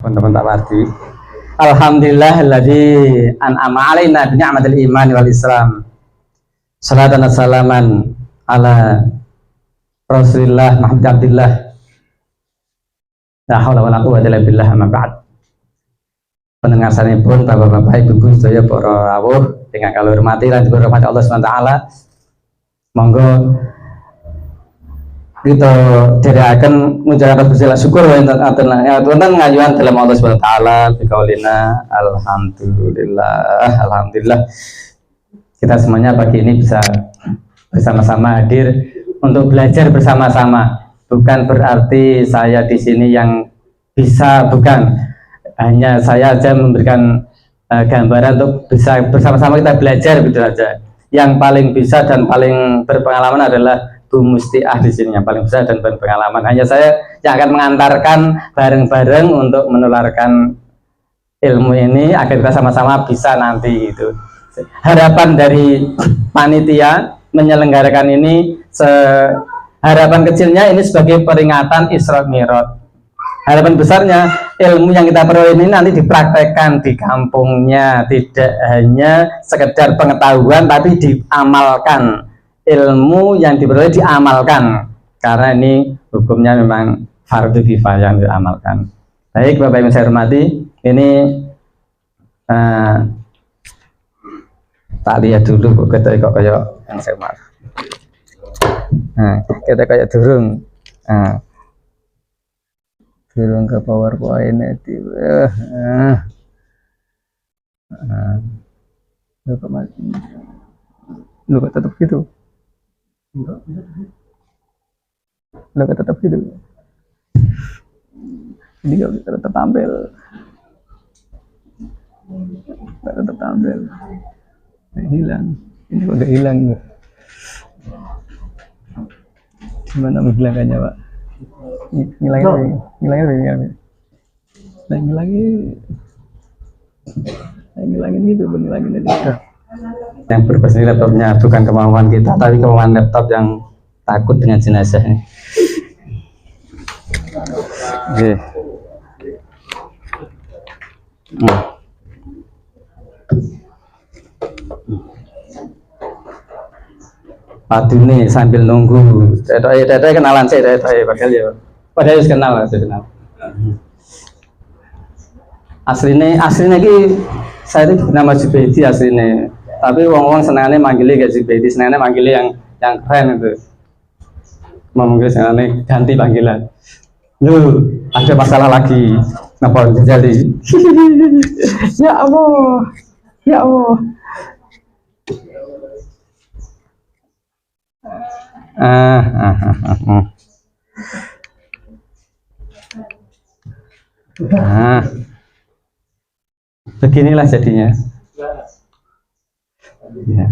teman-teman tak wardi. Alhamdulillahilladzi an'ama alaina bi ni'matil iman wal islam. Salatan wa salaman ala Rasulillah Muhammad Abdillah. La haula wala quwwata illa billah, amma ba'd. Pendengar sanipun Bapak-bapak Ibu-ibu sedaya para rawuh ingkang kula hormati lan dihormati Allah Subhanahu wa taala. Monggo kita dherekaken ngucapkan bersyukur syukur wonten ngajuan dalam Allah Subhanahu wa taala bikaulina alhamdulillah kita semuanya pagi ini bisa bersama-sama hadir untuk belajar bersama-sama. Bukan berarti saya di sini yang bisa, bukan hanya saya aja memberikan gambaran untuk bisa bersama-sama kita belajar gitu aja. Yang paling bisa dan paling berpengalaman adalah Bu Mustiah di sini yang paling besar dan berpengalaman. Hanya saya yang akan mengantarkan bareng-bareng untuk menularkan ilmu ini agar kita sama-sama bisa nanti gitu. Harapan dari panitia menyelenggarakan ini, harapan kecilnya ini sebagai peringatan Isra Mi'raj. Harapan besarnya ilmu yang kita peroleh ini nanti dipraktekkan di kampungnya, tidak hanya sekedar pengetahuan tapi diamalkan. Ilmu yang diperoleh diamalkan, karena ini hukumnya memang fardu kifayah yang diamalkan. Baik Bapak Ibu saya hormati, ini tak lihat dulu kita kok kayak yang saya maaf. Kita kayak durung ke PowerPoint itu. Lu kok tetap gitu? Lu kok tetap gitu? Ini kok tetap tampil. Tetap tampil. Hilang. Ini kok udah hilang. Gimana menghilangkannya, Pak? Ngilangin gitu, ngilangin itu. Yang berbasis laptopnya bukan kemauan kita, tapi kemauan laptop yang takut dengan jenazah ini. Oke. Aduh nih sambil nunggu, saya kenalan saya padahal ya, padahal harus kenal. Aslinya ki saya itu nama Jubaidi aslinya, tapi wong senangannya manggilnya gak Jubaidi, senangannya manggilnya yang keren itu, mau manggil senangannya ganti panggilan. Lu ada masalah lagi, ngapa jadi? Ya Allah, ya Allah. Beginilah jadinya. Ya.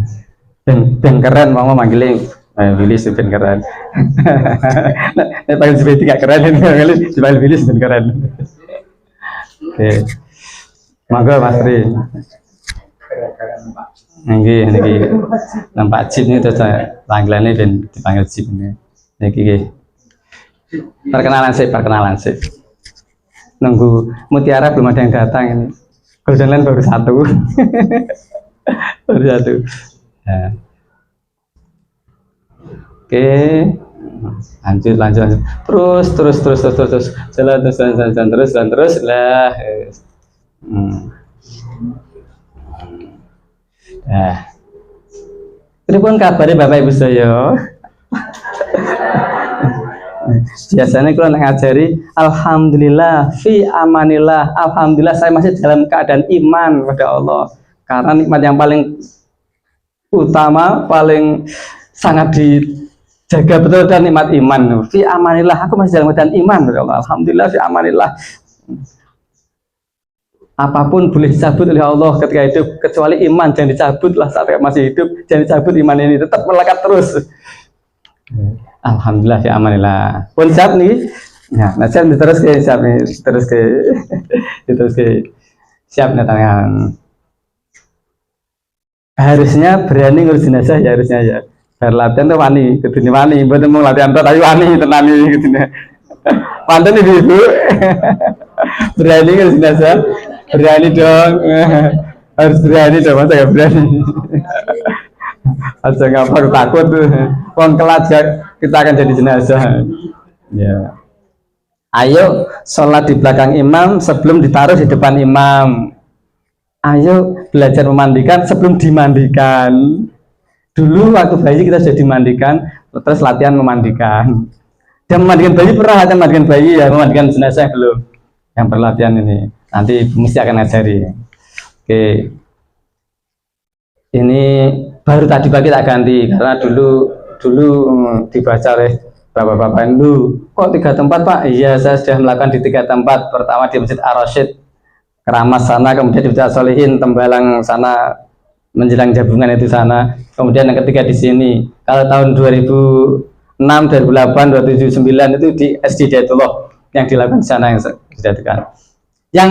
Ben keren, mau manggilin Willis ben keren. Nek panggil Jubaidi gak keren, dipanggil Willis ben keren. Oke. Monggo Mas Tri. Nggih nampak Jip ini terus panggilannya ben dipanggil Jip ini. Niki perkenalan sih. Nunggu Mutiara belum ada yang datang ini. Golden Land baru satu. Baru satu. Ya. Oke. Lanjut. Terus. Jalan terus lah. Ini pun kabarnya Bapak Ibu saya. Biasanya kalau ngajari alhamdulillah fi amanillah, alhamdulillah saya masih dalam keadaan iman kepada Allah, karena nikmat yang paling utama, paling sangat dijaga betul dan nikmat iman. Fi amanillah, aku masih dalam keadaan iman kepada Allah. Alhamdulillah fi amanillah. Apapun boleh dicabut oleh Allah ketika hidup, kecuali iman jangan dicabut lah saat masih hidup, jangan dicabut iman ini, tetap melekat terus. Alhamdulillah ya amanillah. Pun siap nih. Nah siap terus ke siap nih tangan. Harusnya berani ngurus jenazah ya, harusnya ya. Latihan tuh wani, ketuni wani, buat mau latihan tuh tapi wani tenani gitu. Pantun ibu-ibu. Berani kan jenazah? Berani dong. Harus berani dong, masa nggak berani? Aja ngapa takut tuh. Wong kelak kita akan jadi jenazah. Ya. Ayo sholat di belakang imam sebelum ditaruh di depan imam. Ayo belajar memandikan sebelum dimandikan. Dulu waktu bayi kita sudah dimandikan, terus latihan memandikan. Dan memandikan bayi pernah latihan memandikan bayi ya, memandikan jenazah belum. Yang perlatihan ini nanti mesti akan ngajari. Oke. Ini baru tadi pagi tak ganti karena dulu dibaca oleh bapak-bapak itu, kok 3 tempat Pak? Iya, saya sudah melakukan di 3 tempat. Pertama di Masjid Ar-Rasyid Keramas sana, kemudian di Masjid Solihin Tembalang sana, menjelang Jabungan itu sana, kemudian yang ketiga di sini. Kalau tahun 2006, 2008, 2009 itu di SD Hidayatullah yang dilakukan di sana yang disediakan. Yang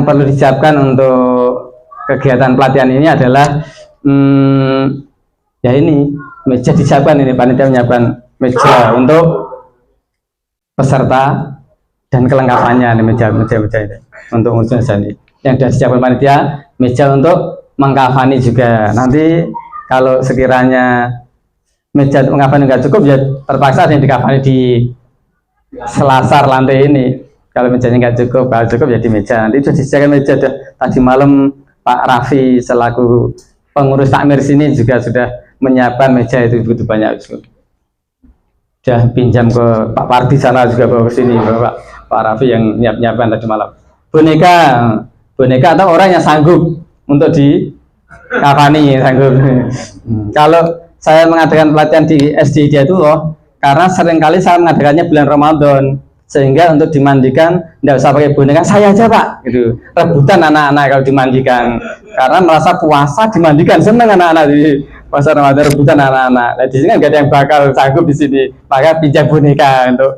perlu disiapkan untuk kegiatan pelatihan ini adalah ya ini meja disiapkan, ini panitia menyiapkan meja untuk peserta dan kelengkapannya, ini meja ini untuk urusan ini yang sudah disiapkan panitia, meja untuk mengkafani juga. Nanti kalau sekiranya meja mengkafani nggak cukup ya terpaksa ada yang dikafani di selasar lantai ini. Kalau mejanya nggak cukup, kalau cukup ya di meja. Nanti sudah disediakan meja. Tadi malam Pak Raffi selaku pengurus takmir sini juga sudah menyiapkan meja itu begitu banyak. Sudah pinjam ke Pak Pardi sana juga bawa ke sini, Pak Raffi yang nyiapkan tadi malam. Boneka atau orang yang sanggup untuk di kafani sanggup. Kalau saya mengadakan pelatihan di SD dia itu loh, karena seringkali saya mengadakannya bulan Ramadan, sehingga untuk dimandikan tidak usah pakai boneka, saya aja Pak, gitu. Rebutan anak-anak kalau dimandikan, karena merasa puasa dimandikan, senang anak-anak di puasa Ramadan, rebutan anak-anak. Nah, di sini kan nggak ada yang bakal sanggup di sini, maka pinjam boneka untuk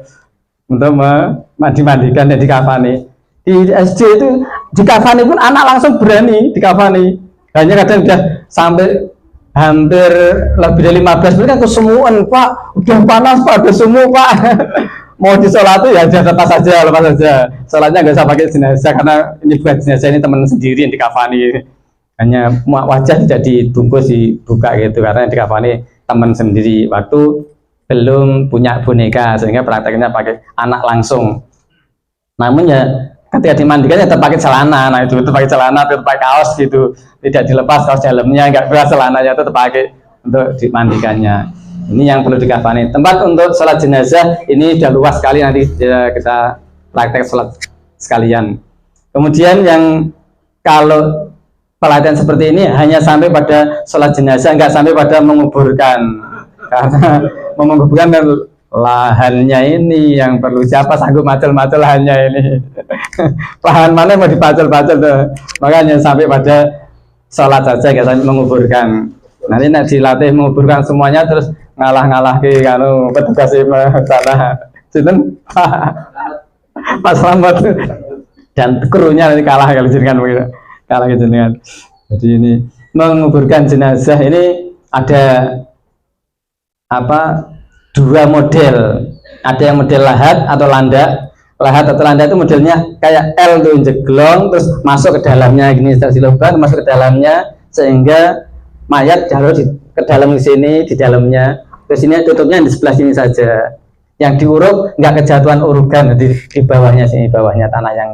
dimandikan dan dikafani. Di SD itu dikafani pun anak langsung berani dikafani. Hanya kadang udah sampai hampir lebih dari 15 menit kan kesemuan Pak, udah panas Pak, udah semu Pak. Mau disolati ya lepas saja, sholatnya nggak usah pakai jenazah karena ini bukan jenazah, ini teman sendiri yang dikafani, hanya wajah tidak dibungkus dibuka gitu karena yang dikafani teman sendiri waktu belum punya boneka, sehingga prakteknya pakai anak langsung. Namun ya ketika dimandikan ya tetap pakai celana, nah itu pakai celana, tetap pakai kaos gitu, tidak dilepas kaos dalamnya, nggak beras celananya, tetap pakai untuk dimandikannya. Ini yang perlu dikafani. Tempat untuk sholat jenazah ini sudah luas sekali, nanti kita praktek sholat sekalian. Kemudian yang kalau pelatihan seperti ini hanya sampai pada sholat jenazah, nggak sampai pada menguburkan, karena menguburkan lahannya ini yang perlu siapa sanggup macul-macul lahannya ini. Lahan mana mau dipacul-pacul tuh, makanya sampai pada sholat saja, nggak sampai menguburkan. Nanti dilatih menguburkan semuanya terus ngalah ke petugas sana sinten Pak Slamet dan krunya nanti kalah kalau jenengan begitu, kalah jenengan. Jadi ini menguburkan jenazah ini ada dua model, ada yang model lahat atau landak. Lahat atau landak itu modelnya kayak L tuh, jeglong terus masuk ke dalamnya gini, setelah lubang masuk ke dalamnya sehingga mayat harus ke dalam sini, di dalamnya. Terus ini tutupnya di sebelah sini saja. Yang diuruk nggak kejatuhan urukan di bawahnya sini, bawahnya tanah yang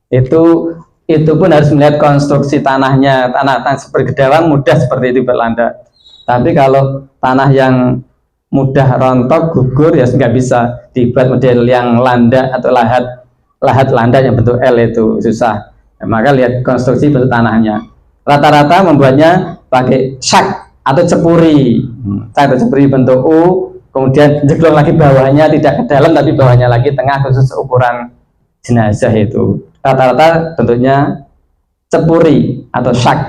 itu pun harus melihat konstruksi tanahnya. Tanah seperti gedawang mudah seperti itu berlandak. Tapi kalau tanah yang mudah rontok gugur ya nggak bisa dibuat model yang landak atau lahat landak yang bentuk L itu susah. Maka lihat konstruksi bentuk tanahnya. Rata-rata membuatnya pakai syak atau cepuri, atau cepuri bentuk U, kemudian jeglong lagi bawahnya tidak ke dalam tapi bawahnya lagi tengah, khusus ukuran jenazah itu. Rata-rata bentuknya cepuri atau syak,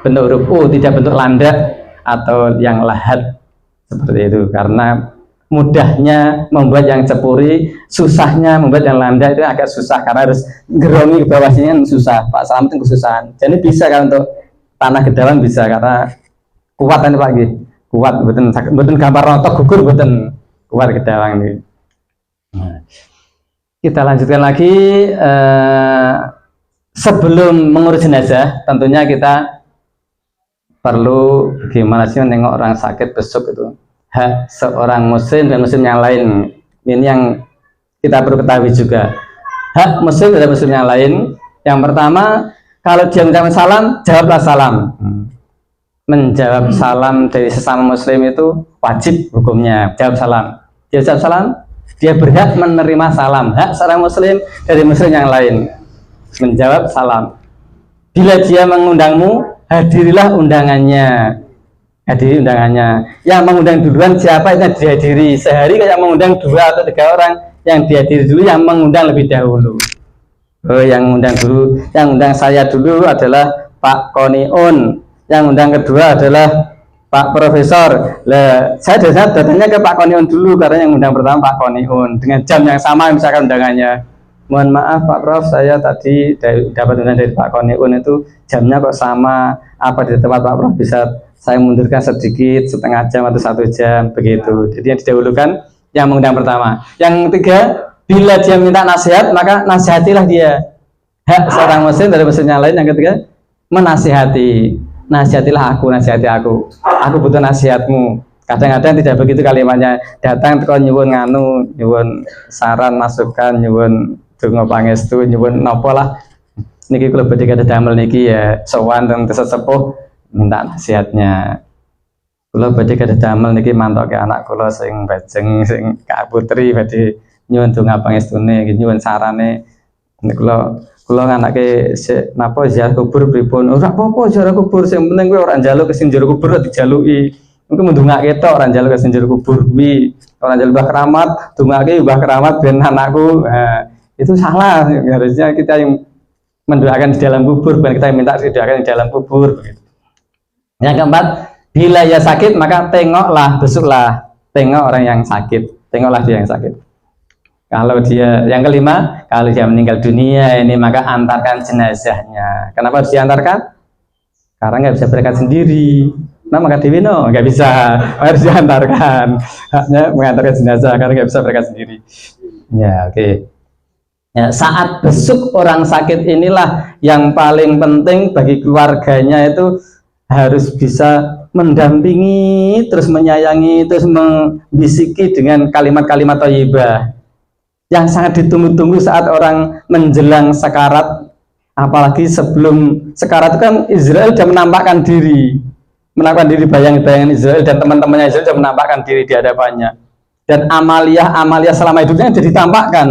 bentuk huruf U, tidak bentuk landak atau yang lahat seperti itu. Karena mudahnya membuat yang cepuri, susahnya membuat yang landak itu agak susah karena harus gerongi ke bawah sini kan susah. Pak Slamet itu kesusahan. Jadi bisa kan untuk tanah gedawang bisa karena kuat ini Pak, kuat, betul gambar rontok gugur, betul kuat gedawang ini. Kita lanjutkan lagi. Sebelum mengurus jenazah, tentunya kita perlu gimana sih menengok orang sakit besuk itu. Hak seorang muslim dan muslim yang lain. Ini yang kita perlu ketahui juga. Hak muslim dan muslim yang lain. Yang pertama, kalau dia mengucapkan salam, jawablah salam. Menjawab salam dari sesama muslim itu wajib hukumnya. Jawab salam. Dia jawab salam, dia berhak menerima salam. Hak seorang muslim dari muslim yang lain. Menjawab salam. Bila dia mengundangmu, hadirilah undangannya. Hadiri undangannya. Yang mengundang duluan siapa itu dihadiri. Sehari kayak mengundang 2 atau 3 orang, yang dihadiri dulu yang mengundang lebih dahulu. Yang undang dulu, yang undang saya dulu adalah Pak Koniun. Yang undang kedua adalah Pak Profesor. Saya datangnya ke Pak Koniun dulu karena yang undang pertama Pak Koniun dengan jam yang sama misalkan undangannya. Mohon maaf Pak Prof, saya tadi dapat undangan dari Pak Koniun itu jamnya kok sama. Apa di tempat Pak Prof bisa saya mundurkan sedikit, setengah jam atau 1 jam begitu. Jadi yang didahulukan yang mengundang pertama. Yang ketiga, bila dia minta nasihat maka nasihatilah dia. Hak seorang muslim dari muslim yang lain. Yang ketiga, menasihati. Nasihatilah aku, nasihati aku. Aku butuh nasihatmu. Kadang-kadang tidak begitu kalimatnya. Datang kau nyuwun nganu, nyuwun saran, masukan, nyuwun donga pangestu, nyuwun napa lah. Niki kula badhe kada damel niki ya sowan teng sesepuh minta nasihatnya. Kula badhe kada damel niki mantoke anak kula sing bajeng sing Kak Putri badhe nyuwun donga pangestune, nyuwun sarane. Kula nganake napa ziarah kubur pripun? Ora apa-apa ziarah kubur, sing penting kowe ora njaluk sing njero kubur dijaluki. Mungkin mendongake tok ora njaluk sing njero kubur kuwi. Ora njaluk Mbah Keramat, dongake Mbah Keramat ben anakku. Itu salah. Harusnya kita yang mendoakan di dalam kubur, bukan kita yang minta didoakan di dalam kubur begitu. Yang keempat, bila ia sakit maka tengoklah, besuklah. Tengok orang yang sakit, tengoklah dia yang sakit. Kalau dia, yang kelima, kalau dia meninggal dunia ini maka antarkan jenazahnya. Kenapa harus diantarkan? Karena nggak bisa berangkat sendiri. Nah maka Dewino nggak bisa, harus diantarkan. Haknya mengantarkan jenazah karena nggak bisa berangkat sendiri. Ya oke. Ya, saat besuk orang sakit inilah yang paling penting bagi keluarganya itu harus bisa mendampingi, terus menyayangi, terus membisiki dengan kalimat-kalimat thayyibah yang sangat ditunggu-tunggu saat orang menjelang sekarat. Apalagi sebelum sekarat itu kan Israel sudah menampakkan diri, bayang-bayangan Israel dan teman-temannya Israel sudah menampakkan diri di hadapannya, dan amalia selama hidupnya sudah ditampakkan,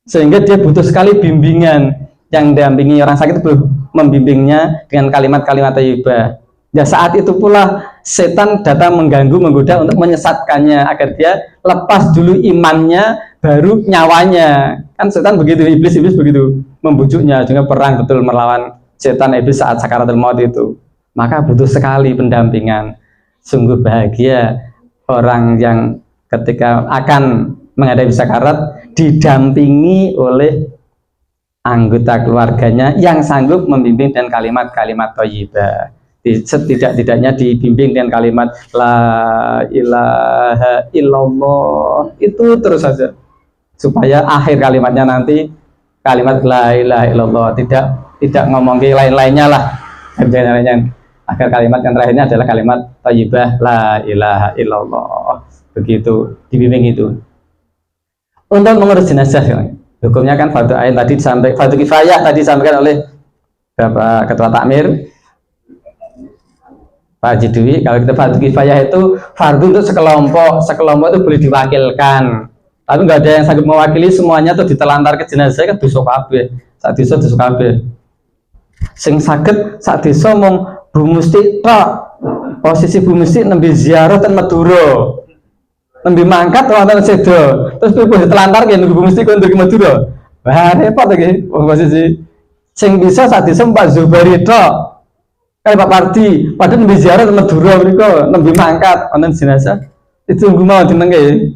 sehingga dia butuh sekali bimbingan. Yang dampingi orang sakit itu membimbingnya dengan kalimat-kalimat thayyibah. Ya saat itu pula setan datang mengganggu, menggoda untuk menyesatkannya agar dia lepas dulu imannya baru nyawanya. Kan setan begitu, iblis begitu membujuknya, juga perang betul melawan setan iblis saat sakaratul maut itu. Maka butuh sekali pendampingan. Sungguh bahagia orang yang ketika akan menghadapi sakarat didampingi oleh anggota keluarganya yang sanggup membimbing dengan kalimat-kalimat thayyibah. Setidak-tidaknya dibimbing dengan kalimat la ilaha illallah, itu terus saja, supaya akhir kalimatnya nanti kalimat la ilaha illallah, tidak ngomong ke lain-lainnya lah. Akhir kalimat yang terakhirnya adalah kalimat thayyibah la ilaha illallah. Begitu dibimbing itu. Untuk mengurus jenazah hukumnya kan fardu ain tadi sampai fardu kifayah tadi disampaikan oleh Bapak Ketua Takmir Pak Haji Dwi. Kalau kita fardu kifayah itu fardu untuk sekelompok itu boleh diwakilkan, tapi nggak ada yang sanggup mewakili semuanya tuh ditelantar ke jenazah kan dosa kabeh. Sak desa dosa kabeh. Sing saged sak desa mung Bu Musti tok. Posisi Bu Musti nembe ziarah ten Madura. Nembe mangkat wonten sedo. Terus kowe ditelantar ke Bu Musti kon ndugi Madura. Wah repot iki posisi. Sing bisa sak desa Pak Zubari tok. Kayak Pak Pardi, padahal nembe ziarah ten Madura mriku, nembe mangkat wonten jenazah. Itu tunggu mau jenenge.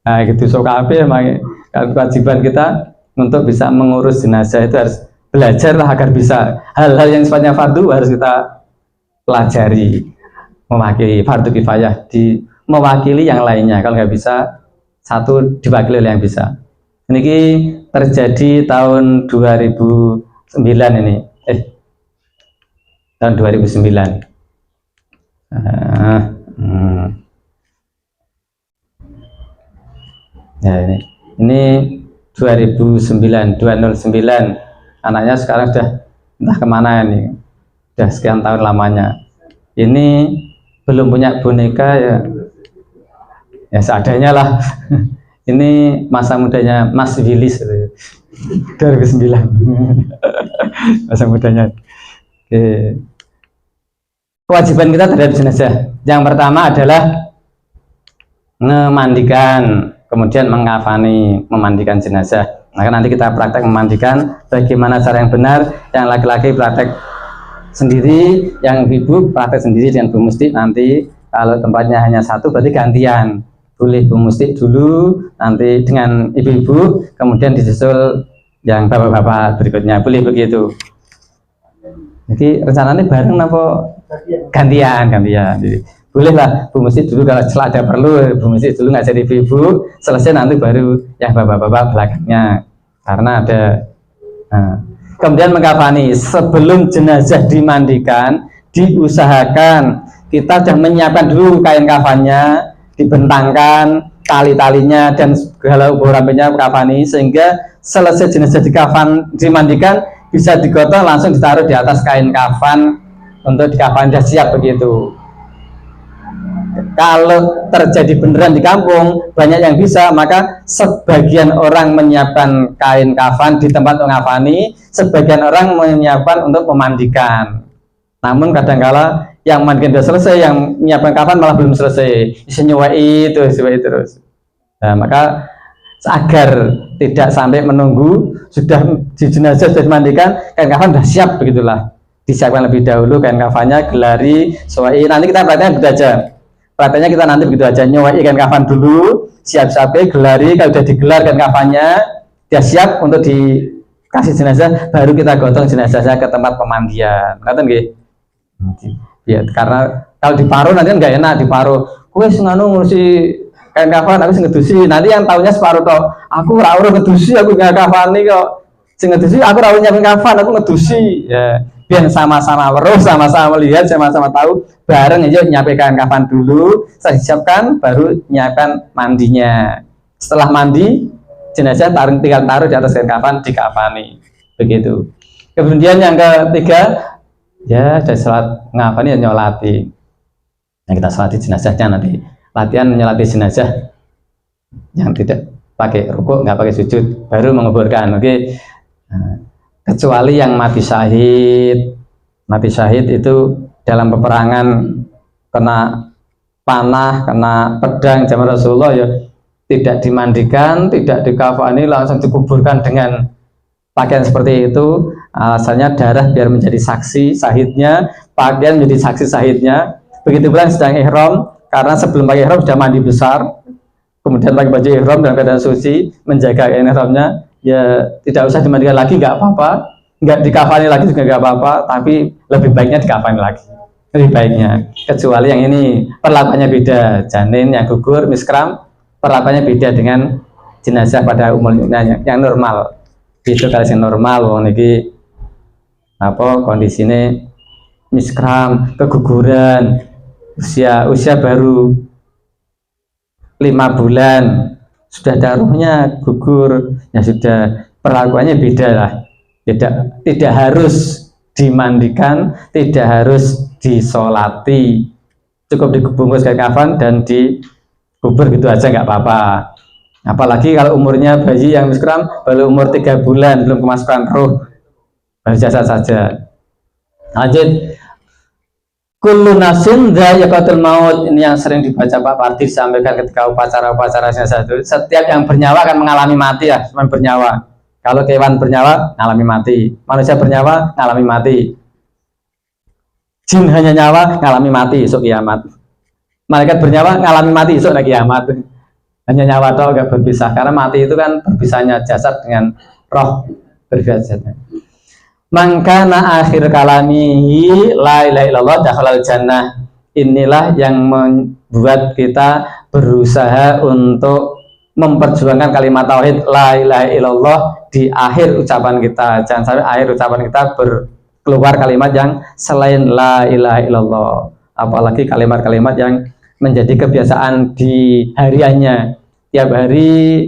Nah, gitu so kabeh emang kewajiban kita untuk bisa mengurus jenazah itu harus belajar lah agar bisa hal-hal yang sifatnya fardu harus kita pelajari, mewakili fardu kifayah mewakili yang lainnya. Kalau nggak bisa satu diwakili oleh yang bisa. Ini terjadi tahun 2009 ini. Tahun 2009. Ya ini 2009. Anaknya sekarang sudah entah kemana ini. Sudah sekian tahun lamanya. Ini belum punya boneka ya. Ya seadanya lah. Ini masa mudanya Mas Willis 2009. Masa mudanya. Oke. Kewajiban kita terhadap jenazah yang pertama adalah memandikan, kemudian mengkafani, memandikan jenazah. Maka nanti kita praktek memandikan bagaimana cara yang benar. Yang laki-laki praktek sendiri, yang ibu praktek sendiri dengan Bu Musti. Nanti kalau tempatnya hanya satu berarti gantian, boleh Bu Musti dulu, nanti dengan ibu-ibu, kemudian disusul yang bapak-bapak berikutnya, boleh begitu. Jadi rencananya bareng apa gantian. Jadi, bolehlah Bu Musti dulu, kalau ada perlu Bu Musti dulu ngajar ibu-ibu, selesai nanti baru yang bapak-bapak belakangnya, karena ada. Kemudian mengkafani, sebelum jenazah dimandikan diusahakan kita sudah menyiapkan dulu kain kafannya, dibentangkan tali-talinya dan segala ubur-uburnya kafani, sehingga selesai jenazah dimandikan bisa digotong langsung ditaruh di atas kain kafan untuk dikafan, sudah siap begitu. Kalau terjadi beneran di kampung banyak yang bisa, maka sebagian orang menyiapkan kain kafan di tempat mengkafani, sebagian orang menyiapkan untuk memandikan. Namun kadangkala yang mandikan sudah selesai, yang menyiapkan kafan malah belum selesai, senyuai terus. Nah, maka agar tidak sampai menunggu sudah di jenazah sudah dimandikan, kain kafan sudah siap, begitulah disiapkan lebih dahulu kain kafannya, gelari, suai. Nanti kita prakteknya begitu aja. Prakteknya kita nanti begitu aja, nyuai kain kafan dulu, siap-siap gelari. Kalau sudah digelar kain kafannya, dia siap untuk dikasih jenazah, baru kita gotong jenazahnya ke tempat pemandian. Ngerti nggih? Ya, karena kalau diparuh nanti kan nggak enak diparuh. Kowe sing ngurusi kain kafan, aku sing ngedusi. Nanti yang taunya separuh toh. Aku ora urus ngedusi, aku nggak kafani kok. Sing ngedusi aku ora nyiapin kafan, aku ngedusi. Ya, biar sama-sama weruh, sama-sama melihat, sama-sama tahu. Bareng aja nyiapin kain kafan dulu, saya siapkan, baru nyiapkan mandinya. Setelah mandi, jenazah tinggal taruh di atas kain kafan, dikafani. Begitu. Kemudian yang ketiga, ya dari sholat ngafani ya nyolati. Nah, kita sholati jenazahnya nanti. Latihan menyolati jenazah yang tidak pakai rukuk, nggak pakai sujud, baru menguburkan. Oke. Nah, kecuali yang mati syahid itu dalam peperangan kena panah, kena pedang zaman Rasulullah, ya tidak dimandikan, tidak dikafani, langsung dikuburkan dengan pakaian seperti itu. Alasannya darah biar menjadi saksi syahidnya, pakaian menjadi saksi syahidnya. Begitu pula sedang ihram, karena sebelum pakai ihram sudah mandi besar, kemudian pakai baju ihram dalam keadaan suci, menjaga ihramnya, ya tidak usah dimandikan lagi, nggak apa-apa, nggak dikafani lagi juga nggak apa-apa, tapi lebih baiknya dikafani lagi, lebih baiknya. Kecuali yang ini perlakuannya beda, janin yang gugur, miskram, perlakuannya beda dengan jenazah pada umumnya yang normal. Itu kalau yang normal, wong niki apa kondisinya miskram, keguguran, usia baru 5 bulan, sudah darahnya gugur, ya sudah, perlakuannya beda lah. Tidak harus dimandikan, tidak harus disolati, cukup dibungkus kain kafan dan dikubur gitu aja, nggak apa-apa. Apalagi kalau umurnya bayi yang miskram baru umur 3 bulan, belum kemasukan roh, baru jasad saja. Lanjut, kullu nafsin dha'iqatul maut. Ini yang sering dibaca Pak Parti, disampaikan ketika upacara-upacaranya satu. Setiap yang bernyawa akan mengalami mati ya, cuma bernyawa. Kalau kewan bernyawa ngalami mati, manusia bernyawa ngalami mati, jin hanya nyawa ngalami mati esok kiamat, malaikat bernyawa ngalami mati esok kiamat. Hanya nyawa toh, gak berpisah, karena mati itu kan berpisahnya jasad dengan roh, berpisahnya. Mangkana akhir kalamihi la ilaha illallah dakhalal jannah. Inilah yang membuat kita berusaha untuk memperjuangkan kalimat tauhid la ilaha illallah di akhir ucapan kita. Jangan sampai akhir ucapan kita keluar kalimat yang selain la ilaha illallah, apalagi kalimat-kalimat yang menjadi kebiasaan di hariannya, tiap hari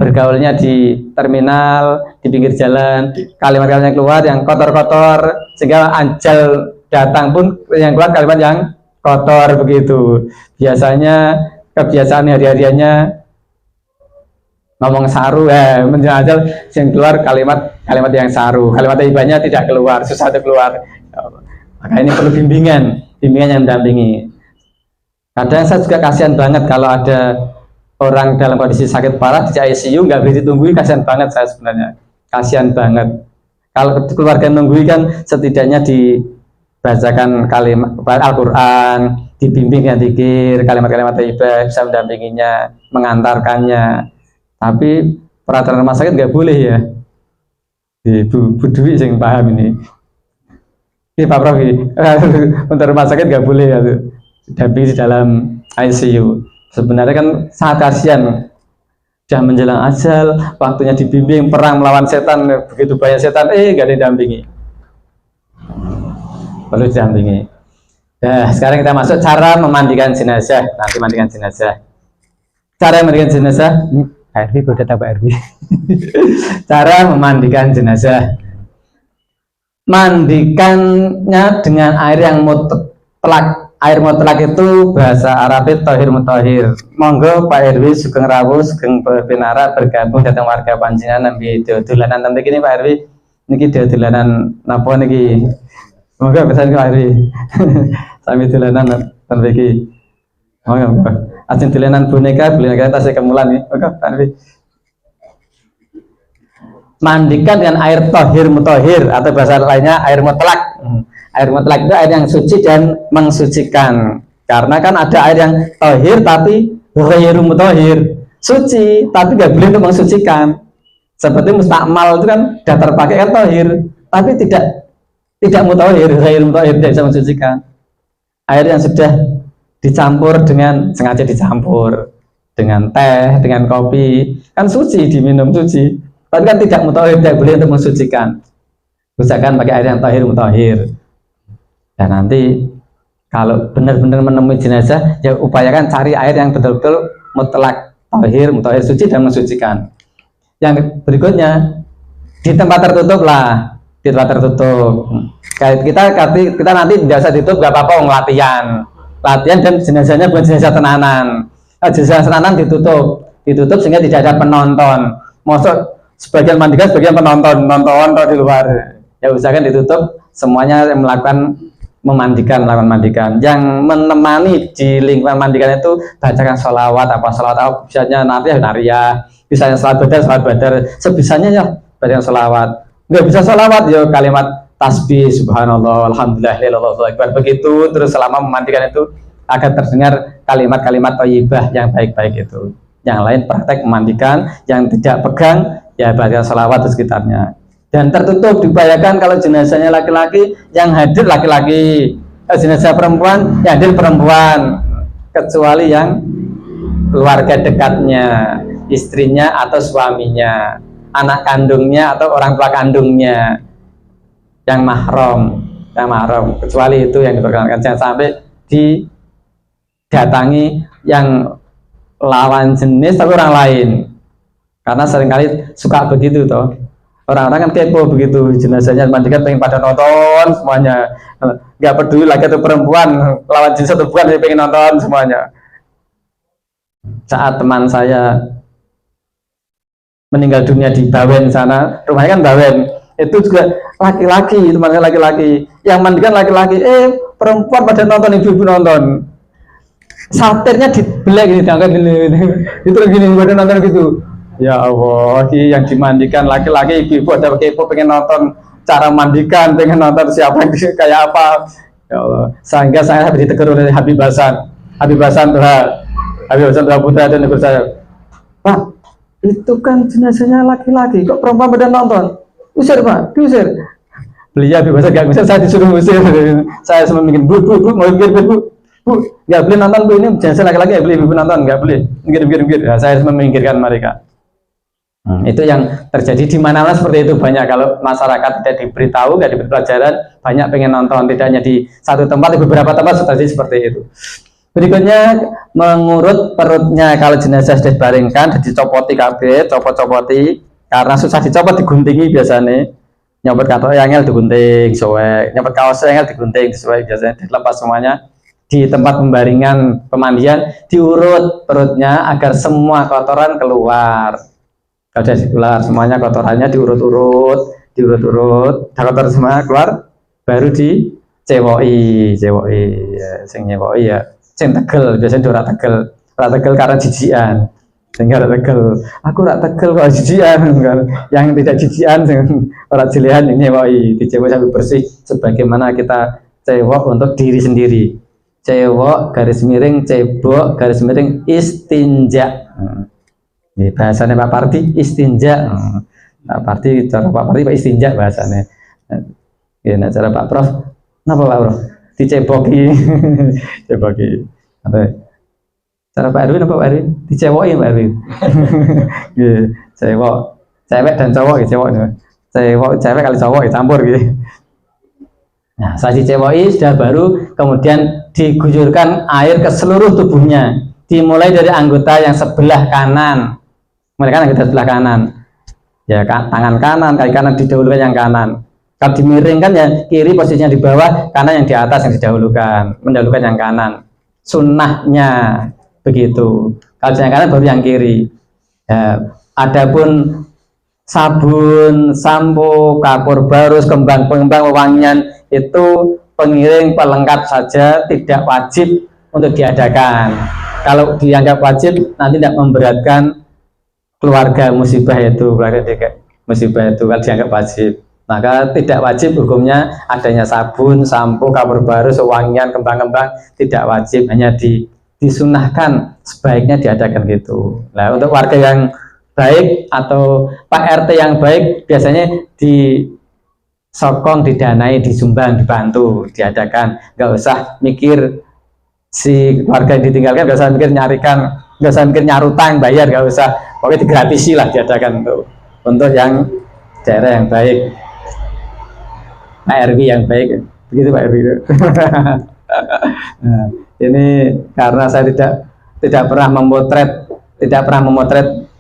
bergaulnya di terminal, di pinggir jalan, kalimat-kalimat yang keluar yang kotor-kotor, sehingga ajal datang pun yang keluar kalimat yang kotor begitu. Biasanya kebiasaan hari-hariannya ngomong saru menjelang ajal, yang keluar kalimat yang saru, kalimat ibadahnya tidak keluar, susah untuk keluar. Maka ini perlu bimbingan yang mendampingi. Kadang saya juga kasihan banget kalau ada orang dalam kondisi sakit parah di ICU nggak boleh ditungguin, kasihan banget saya sebenarnya, kasihan banget. Kalau keluarga nungguin kan setidaknya dibacakan kalimat Al-Quran, dibimbing dengan zikir, kalimat-kalimat thayyibah, bisa mendampinginya, mengantarkannya. Tapi peraturan rumah sakit nggak boleh ya. Bu Dwi yang paham ini. Ini Pak Prof, untuk rumah sakit nggak boleh ya, dampingi di dalam ICU. Sebenarnya kan sangat kasihan, sudah menjelang ajal, waktunya dibimbing perang melawan setan, begitu banyak setan, nggak didampingi. Perlu didampingi. Nah, sekarang kita masuk cara memandikan jenazah. Nanti mandikan jenazah. Cara memandikan jenazah, RV udah tahu RV. Cara memandikan jenazah. Mandikannya dengan air yang mutlak. Air mutlak itu bahasa Arabnya tohir mutahir. Monggo Pak RW Sugeng Rawuh Sugeng Pinara bergabung datang warga panjenengan nampi dolanan nanti gini Pak RW. Niki dolanan napa niki? Monggo pesan Pak RW. Sami dolanan nanti iki. Monggo. Ajeng dolanan boneka tasnya kemulan nih. Monggo Pak RW. Mandikan dengan air tohir mutahir atau bahasa lainnya air mutlak. Air mutlak itu air yang suci dan mensucikan. Karena kan ada air yang tohir tapi ghairu mutahhir, suci tapi nggak boleh untuk mensucikan. Seperti mustakmal itu kan sudah terpakai kan tohir, tapi tidak mutahhir, ghairu mutahhir, tidak bisa mensucikan. Air yang sudah dicampur dengan sengaja dicampur dengan teh, dengan kopi, kan suci, diminum suci, tapi kan tidak mutahhir, tidak boleh untuk mensucikan. Usahakan pakai air yang tohir mutahhir. Dan nanti kalau benar-benar menemui jenazah, ya upayakan cari air yang betul-betul mutlak, tohir, mutahhir, suci dan mensucikan. Yang berikutnya di tempat tertutup lah, di tempat tertutup. Kita nanti biasa ditutup gak apa-apa, latihan dan jenazahnya bukan jenazah tenanan. Jenazah tenanan ditutup sehingga tidak ada penonton. Maksud sebagian mandikan, sebagian penonton di luar. Ya usahakan ditutup, semuanya yang melakukan melakukan mandikan. Yang menemani di lingkungan mandikan itu bacakan sholawat apa bisanya nanti nariyah, bisanya salat badar, sebisanya ya bacakan sholawat. Nggak bisa sholawat ya kalimat tasbih, subhanallah, alhamdulillah, Allahu akbar, begitu terus selama memandikan itu agar terdengar kalimat-kalimat thayyibah yang baik-baik itu. Yang lain praktek memandikan, yang tidak pegang ya bacakan sholawat di sekitarnya. Dan tertutup, diupayakan kalau jenazahnya laki-laki yang hadir laki-laki, jenazah perempuan yang hadir perempuan, kecuali yang keluarga dekatnya, istrinya atau suaminya, anak kandungnya atau orang tua kandungnya, yang mahram, kecuali itu yang diperkenankan. Jangan sampai didatangi yang lawan jenis tapi orang lain, karena seringkali suka begitu toh. Orang-orang kan kepo begitu, jenazahnya mandikan pengen pada nonton semuanya, nggak peduli lagi itu perempuan lawan jenis atau bukan, pengen nonton semuanya. Saat teman saya meninggal dunia di Bawen sana, rumahnya kan Bawen, itu juga laki-laki, temannya laki-laki, yang mandikan laki-laki, perempuan pada nonton, ibu-ibu nonton, satirnya dibelah gini, diangkat gini, itu gini pada nonton gitu. Ya Allah, yang dimandikan laki-laki, ibu-ibu ada kepo pengen nonton cara mandikan, pengen nonton siapa yang kayak apa. Ya Allah, sehingga saya ditegur oleh Habib Hasan Putra dan negur saya, Pak, itu kan jenazahnya laki-laki, kok perempuan pada nonton? Usir Pak, diusir. Beliau Habib Hasan gak bisa, saya disuruh usir. Saya semua bikin bu, mau mikir bu. Bu, nggak boleh nonton bu, ini jenazah laki-laki nggak boleh ibu nonton, nggak boleh, minggir. Nah, saya harus meminggirkan mereka. Itu yang terjadi di mana-mana seperti itu banyak. Kalau masyarakat tidak diberitahu, nggak diberi pelajaran, banyak pengen nonton, tidak hanya di satu tempat, di beberapa tempat terjadi seperti itu. Berikutnya mengurut perutnya. Kalau jenazah sudah dibaringkan, dicopoti kabeh, copot-copoti, karena susah dicopot diguntingi biasanya. Nyopot katok yang digunting, soek, nyopot kaos yang digunting, soek biasanya dilepas semuanya. Di tempat pembaringan pemandian diurut perutnya agar semua kotoran keluar. Kalau sudah keluar semuanya kotorannya diurut-urut, dah kotor semua keluar, baru dicewoi, ya, sing nyewoi ya, sing tegel, biasanya ora tegel karena jijian, sehingga ora tegel. Aku ora tegel kok jijian, yang tidak jijian, sing ora jelihan yang nyewoi, dicewoi sampai bersih, sebagaimana kita cewok untuk diri sendiri. Cewok garis miring, cebok garis miring, istinja. Ini bahasanya Pak Parti istinja. Pak Parti, cara Pak Parti Pak istinja bahasanya. Ya, nah, cara Pak Prof, kenapa Pak Prof? Diceboki, ceboki. Cara Pak Erwin apa Pak Erwin? Diceboki Pak Erwin. Ya, cebok, cewek dan cowok ya cebok. Cebok, cewek kali cowok ya campur gitu. Nah, saat diceboki sudah baru kemudian diguyurkan air ke seluruh tubuhnya. Dimulai dari anggota yang sebelah kanan. Mereka yang sebelah kanan, ya tangan kanan, kaki kanan didahulukan yang kanan. Kalau dimiringkan ya kiri posisinya di bawah, kanan yang di atas yang mendahulukan yang kanan. Sunnahnya begitu. Kalau yang kanan baru yang kiri. Ya, adapun sabun, sampo, kapur barus, kembang-kembang wewangian itu pengiring pelengkap saja, tidak wajib untuk diadakan. Kalau dianggap wajib nanti tidak memberatkan keluarga musibah itu, kalau dianggap wajib, maka tidak wajib hukumnya adanya sabun, sampo, kapur baru, wewangian, kembang-kembang, tidak wajib, hanya disunahkan sebaiknya diadakan gitu. Nah, untuk warga yang baik atau Pak RT yang baik biasanya disokong, didanai, disumbang, dibantu, diadakan, nggak usah mikir si warga yang ditinggalkan, nggak usah mikir nyarikan, nggak usah mikir nyarutang bayar, nggak usah, pokoknya digratisi lah, diadakan untuk yang daerah yang baik, Pak RW yang baik, begitu Pak RW. Nah, ini karena saya tidak pernah memotret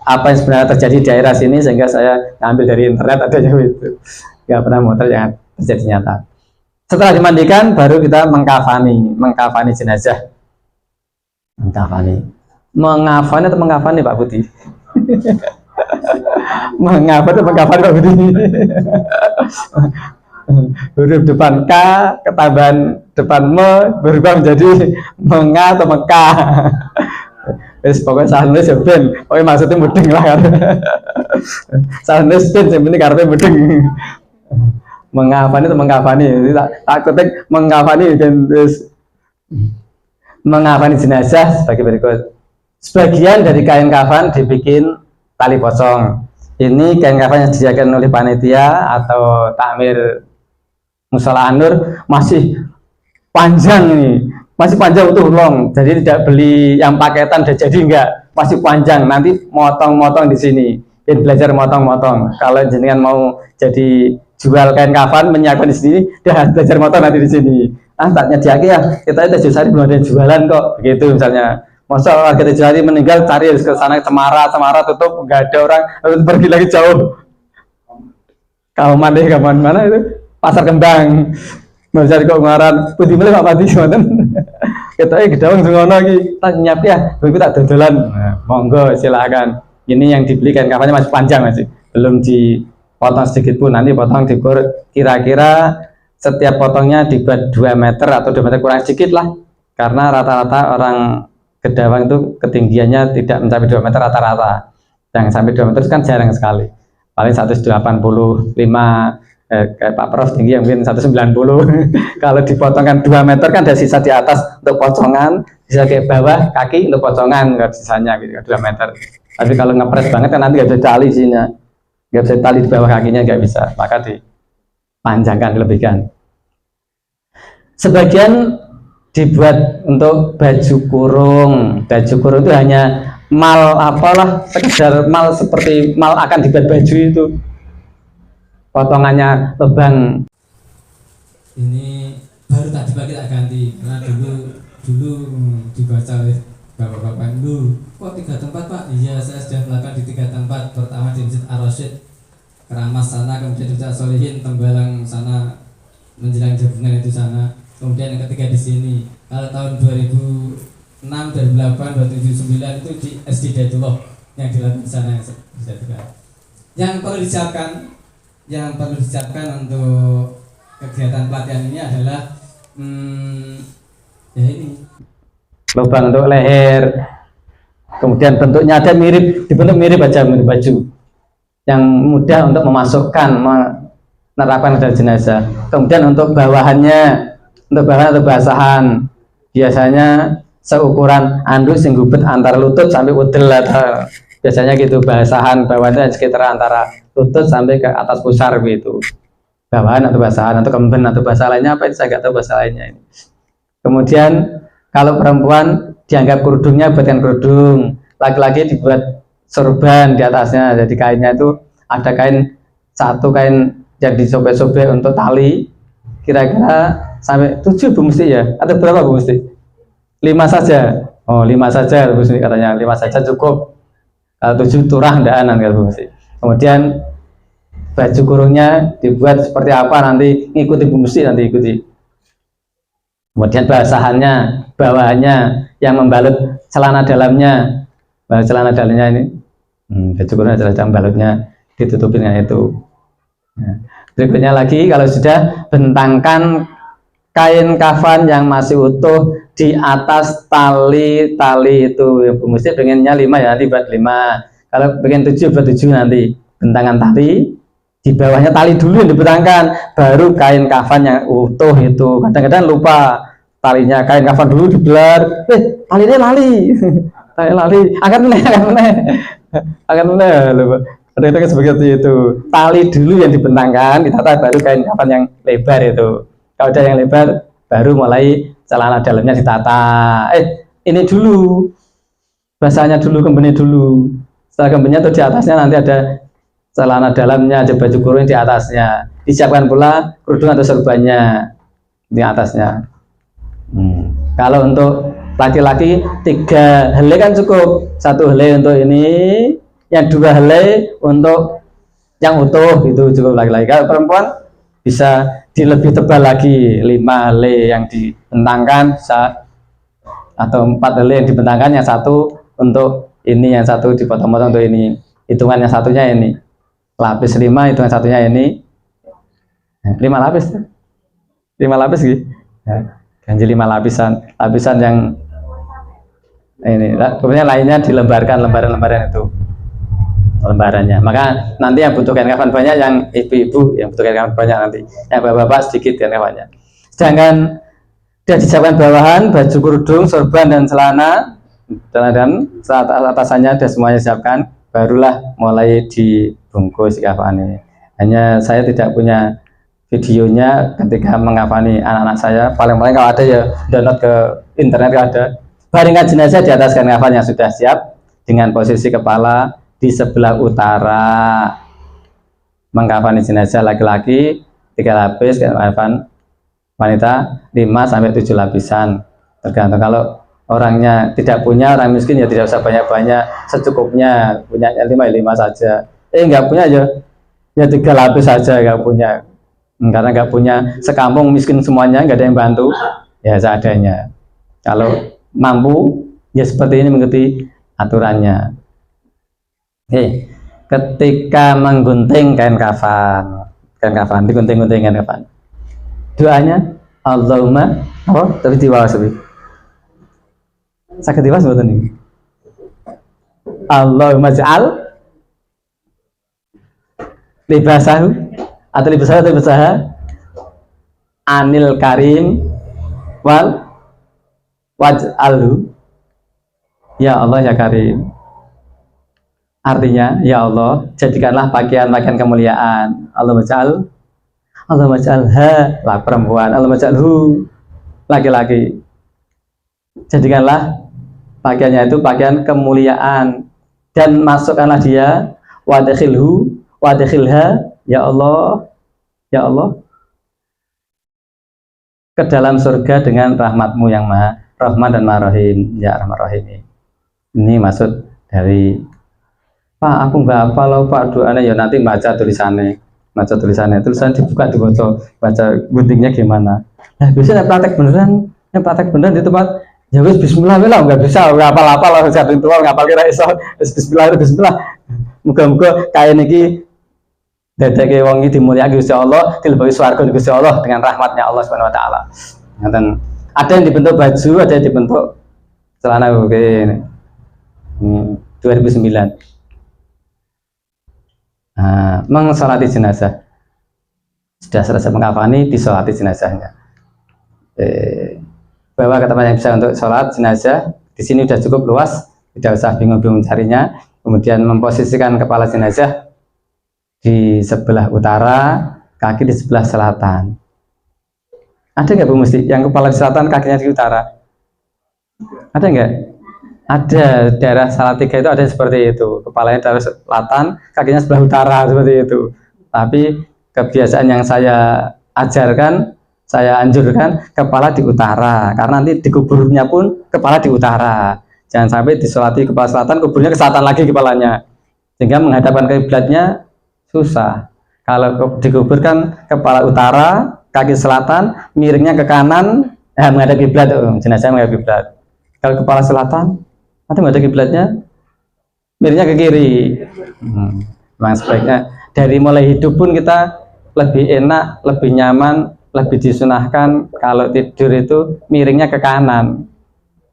apa yang sebenarnya terjadi di daerah sini, sehingga saya ambil dari internet adanya itu, nggak pernah memotret yang terjadi nyata. Setelah dimandikan baru kita mengkafani jenazah. Mengafani atau mengkafani Pak Budi? Mengapa atau mengkafani Pak Budi? Huruf depan K ketambahan depan me berubah menjadi menga atau meka. Pokoknya salah nulis ya ben, pokoknya maksudnya mudeng lah kan. Salah nulis ben, yang penting karena mudeng. Mengafani atau mengkafani, takutnya mengkafani dan terus mengafani jenazah sebagai berikut. Sebagian dari kain kafan dibikin tali pocong. Ini kain kafan yang disediakan oleh panitia atau takmir Mushola An-Nur, masih panjang nih, masih panjang utuh long. Jadi tidak beli yang paketan udah jadi, enggak, masih panjang. Nanti motong-motong di sini. Jadi belajar motong-motong. Kalau jenengan mau jadi jual kain kafan menyiapkan di sini, dia belajar motong nanti di sini. Tak nyediakan ya, kita itu Tejusari belum ada yang jualan kok, begitu misalnya. Masa warga Tejusari meninggal, cari ke sana Cemara tutup, nggak ada orang, lalu pergi lagi jauh. Kauman mana itu? Pasar Kembang. Mencari kok ngaran, putih milih Pak Pati sematan. Kita gedawang sengono lagi, tak nyiap ya, begitu tak dodolan. Monggo silakan. Ini yang dibeli kain kafannya masih panjang, masih belum dipotong sedikit pun. Nanti potong dikur kira-kira setiap potongnya dibuat 2 meter atau 2 meter kurang sedikit lah, karena rata-rata orang Gedawang itu ketinggiannya tidak mencapai 2 meter rata-rata. Yang sampai 2 meter kan jarang sekali, paling 185, kayak Pak Prof tinggi yang mungkin 190. Kalau dipotongkan 2 meter kan ada sisa di atas untuk pocongan, sisa ke bawah kaki untuk pocongan, nggak sisanya gitu, 2 meter. Tapi kalau ngepres banget kan nanti nggak bisa tali sini, nggak bisa tali di bawah kakinya, nggak bisa, maka dipanjangkan, dilebihkan. Sebagian dibuat untuk baju kurung. Baju kurung itu hanya mal apalah, sekedar mal seperti mal akan dibuat baju itu, potongannya lubang. Ini baru tak dipakai tak ganti karena dulu dibaca oleh bapak-bapak dulu, kok 3 tempat Pak? Iya, saya sudah melakukan di 3 tempat. Pertama di Masjid Ar-Rasyid Keramas sana, kemudian di Masjid Solihin Tembalang sana, menjelang Jabungan itu sana, kemudian yang ketiga di sini. Kalau tahun 2006, 2008, 2009 itu di SD Daitullah yang dilakukan di sana. Yang perlu disiapkan untuk kegiatan pelatihan ini adalah ya ini Lubang untuk leher, kemudian bentuknya ada mirip, dibentuk mirip aja, mirip baju yang mudah untuk memasukkan, menerapkan pada jenazah. Kemudian untuk bawahannya, untuk bawahan atau basahan, biasanya seukuran anduk sing gubet antara lutut sampai udel, atau biasanya gitu. Basahan bawahannya sekitar antara lutut sampai ke atas pusar gitu, bawahan atau basahan, atau kemben atau bahasa lainnya apa itu saya nggak tahu bahasa lainnya ini. Kemudian kalau perempuan dianggap kerudungnya buatkan kerudung, laki-laki dibuat sorban di atasnya. Jadi kainnya itu ada kain, satu kain yang disobek-sobek untuk tali, kira-kira sampai 7 Bu Musti ya, atau berapa Bu Musti? 5 saja. Oh, 5 saja Bu Musti katanya, 5 saja cukup. Kalau 7 turah ndaan kan Bu Musti. Kemudian baju kurungnya dibuat seperti apa nanti ngikuti Bu Musti, nanti ikuti. Kemudian basahannya, bawahannya yang membalut celana dalamnya, celana dalamnya ini, baju kurung adalah balutnya ditutupin dengan itu. Nah, berikutnya lagi, kalau sudah bentangkan kain kafan yang masih utuh di atas tali-tali itu. Ya, Bu Musti pengennya 5 ya, nanti buat 5. Kalau pengen 7 buat 7 nanti. Bentangan tali, di bawahnya tali dulu yang dibentangkan, baru kain kafan yang utuh itu. Kadang-kadang lupa talinya, kain kafan dulu dibelar, talinya lali. Tali lali, akan meneh lupa. Kadang-kadang seperti itu. Tali dulu yang dibentangkan, ditata, baru kain kafan yang lebar itu. Kalau udah yang lebar, baru mulai celana dalamnya ditata. Ini dulu, basahnya dulu, kembennya dulu. Setelah kembennya tuh di atasnya nanti ada celana dalamnya, ada baju kurung di atasnya. Disiapkan pula kerudung atau serbannya di atasnya. Kalau untuk laki-laki 3 helai kan cukup, 1 helai untuk ini, yang 2 helai untuk yang utuh itu cukup laki-laki. Kalau perempuan bisa lebih tebal lagi, 5 helai yang dibentangkan, atau 4 helai yang dibentangkan, yang 1 untuk ini, yang 1 dipotong-potong untuk ini. Hitungan yang satunya ini lapis 5, hitungan satunya ini 5 lapis, 5 lapis gitu ya. Ganji 5 lapisan yang ini, kemudian lainnya dilembarkan, lembaran-lembaran itu lembarannya. Maka nanti yang butuh kain kafan banyak, yang ibu-ibu yang butuh kain kafan banyak, nanti yang bapak-bapak sedikit kain kafannya. Sedangkan sudah disiapkan bawahan, baju kurudung, sorban dan celana, dan saat atasannya sudah semuanya siapkan, barulah mulai dibungkus kafan ini. Hanya saya tidak punya videonya ketika mengkafani anak-anak saya. Paling-paling kalau ada ya download ke internet, kalau ada. Baringkan jenazah di atas kain kafan yang sudah siap dengan posisi kepala di sebelah utara. Mengkafani jenazah laki-laki 3 lapis, kain kafan wanita 5-7 lapisan, tergantung. Kalau orangnya tidak punya, orang miskin ya tidak usah banyak-banyak, secukupnya. Punya 5 saja. Nggak punya ya 3 lapis saja, nggak punya. Karena nggak punya, sekampung miskin semuanya, nggak ada yang bantu, ya seadanya. Kalau mampu ya seperti ini, mengikuti aturannya. Ketika menggunting kain kafan digunting-gunting kain kafan, doanya Allahumma, tapi di bawah sepi sakit diwas betul nih, Allahumma ja'al libasahu atau libasaha anil karim wal waj'alhu, ya Allah ya Karim. Artinya, ya Allah, jadikanlah pakaian-pakaian kemuliaan. Allah maj'alha lah perempuan, Allah maj'alhu laki-laki, jadikanlah pakaiannya itu pakaian kemuliaan, dan masukkanlah dia wadkhilha ya Allah ke dalam surga dengan rahmatmu yang maha rahman dan maha rahim, ya rahman rahim. Ini maksud dari Pak, aku nggak apa loh Pak doanya, ya nanti baca tulisannya dibuka baca guntingnya gimana. Nah biasanya praktek beneran di tempat ya wis bismillah lah, nggak bisa nggak apa-apa lah, satu itu nggak apa kira iso bismillah. Muga-muga kayak niki dadake wong iki dimulyakake Gusti Allah, dilebokake swarga Gusti Allah dengan rahmatnya Allah Subhanahu wa taala. Ngaten. Ada yang dibentuk baju, ada yang dibentuk celana oke. 2009. Mengsolati jenazah. Sudah selesai mengkafani, disolati jenazahnya. Bawa ke tempat yang bisa untuk sholat jenazah. Di sini sudah cukup luas, tidak usah bingung-bingung carinya. Kemudian memposisikan kepala jenazah di sebelah utara, kaki di sebelah selatan. Ada nggak Bu Musti yang kepala di selatan, kakinya di utara? Ada nggak? Ada, daerah Salatiga itu ada seperti itu, kepalanya dari selatan, kakinya sebelah utara seperti itu. Tapi kebiasaan yang saya ajarkan, saya anjurkan kepala di utara, karena nanti dikuburnya pun kepala di utara. Jangan sampai disolati kepala selatan, kuburnya ke selatan lagi kepalanya, sehingga menghadapkan kiblatnya susah. Kalau dikuburkan kepala utara, kaki selatan, miringnya ke kanan, menghadap kiblat, jenazah menghadap kiblat. Kalau kepala selatan, nanti menghadap kiblatnya, miringnya ke kiri. Memang sebaiknya dari mulai hidup pun kita lebih enak, lebih nyaman, lebih disunahkan kalau tidur itu miringnya ke kanan.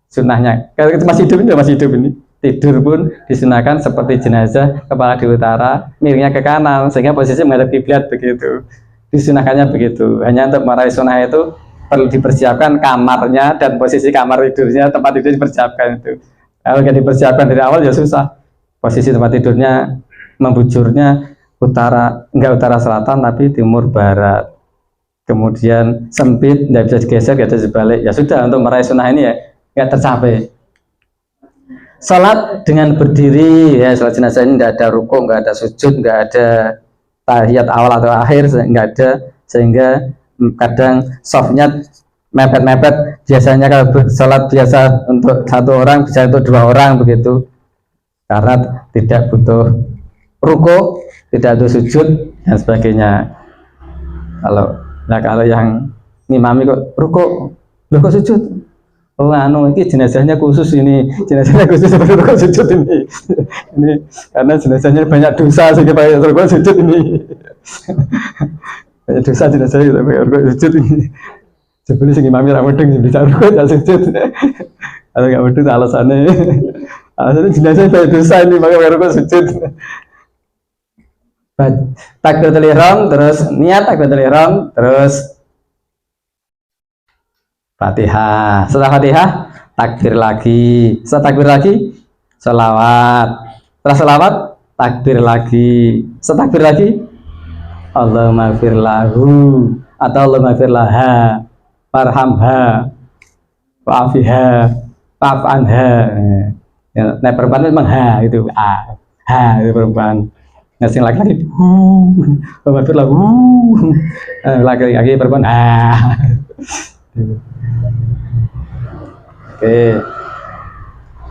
Sunahnya kalau kita masih hidup ini tidur pun disunahkan seperti jenazah, kepala di utara, miringnya ke kanan, sehingga posisi menghadap kiblat begitu. Disunahkannya begitu. Hanya untuk meraih sunnah itu perlu dipersiapkan kamarnya dan posisi kamar tidurnya, tempat tidur dipersiapkan itu. Kalau nggak dipersiapkan dari awal ya susah. Posisi tempat tidurnya membujurnya enggak utara selatan tapi timur barat. Kemudian sempit, nggak bisa digeser, nggak bisa dibalik. Ya sudah, untuk meraih sunnah ini ya nggak tercapai. Salat dengan berdiri, ya salat jenazah ini nggak ada rukuk, nggak ada sujud, nggak ada tahiyat awal atau akhir, nggak ada, sehingga kadang softnya mepet-mepet. Biasanya kalau salat biasa untuk satu orang bisa untuk dua orang begitu, karena tidak butuh rukuk, tidak butuh sujud dan sebagainya. Kalau yang ngimami kok rukuk, kok sujud? Oh ini jenazahnya khusus seperti rukuk sujud ini. Ini karena jenazahnya banyak dosa sehingga pakai rukuk sujud ini. Banyak dosa jenazahnya pakai rukuk sujud ini. Sebelum sing imami ra medeng bisa rukuk dan sujud. Kalau nggak medeng alasannya jenazahnya banyak dosa ini pakai rukuk sujud. Takbiratul ihram, terus niat takbiratul ihram, terus Fatihah. Setelah Fatihah takbir lagi. Setelah takbir lagi sholawat. Setelah sholawat takbir lagi. Setelah takbir lagi Allahumma fir lahu atau Allahumma fir laha warhamha wa'afiha wa'afanha. Nah perempuan memang itu itu perempuan. Ngasih laki-laki Allahumma fir lahu, laki-laki perempuan Oke.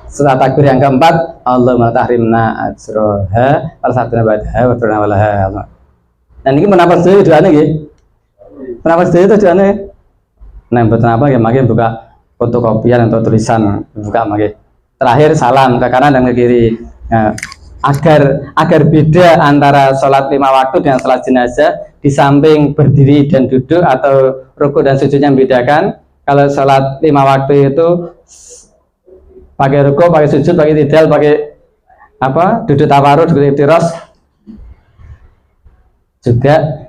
Setelah takbir yang keempat, Allahumma tahrimna ajroha wal sabna ba'daha wa turna walaha. Dan ini menapa sedaya doanya nggih? Menapa sedaya tujuannya? Nah, mboten apa ya, makin buka fotokopian atau tulisan, buka makin. Terakhir salam ke kanan dan ke kiri. Nah, agar beda antara sholat 5 waktu dengan sholat jenazah, di samping berdiri dan duduk atau rukuk dan sujudnya membedakan. Kalau sholat 5 waktu itu pakai rukuk, pakai sujud, pakai tidal, pakai duduk tawarruk, duduk iftiras, juga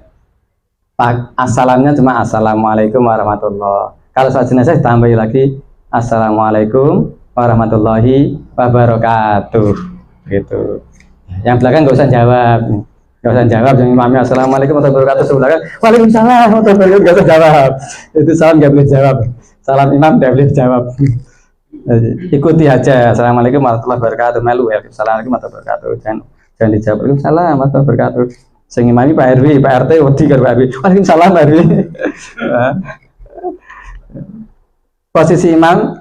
assalamnya cuma assalamualaikum warahmatullahi. Kalau sholat jenazah ditambah lagi assalamualaikum warahmatullahi wabarakatuh gitu. Yang belakang nggak usah jawab, yang imamnya assalamualaikum warahmatullahi wabarakatuh, sebelakang waalaikumsalam warahmatullahi wabarakatuh, nggak usah jawab. Itu salam nggak boleh jawab, salam imam nggak boleh dijawab. Ikuti aja. Assalamualaikum warahmatullahi wabarakatuh. Melu ya. Assalamualaikum warahmatullahi wabarakatuh. Jangan dijawab. Waalaikumsalam warahmatullahi wabarakatuh. Sing imami Pak RW, Pak RT wedi karo Pak RW. Waalaikumsalam Pak RW. Posisi imam,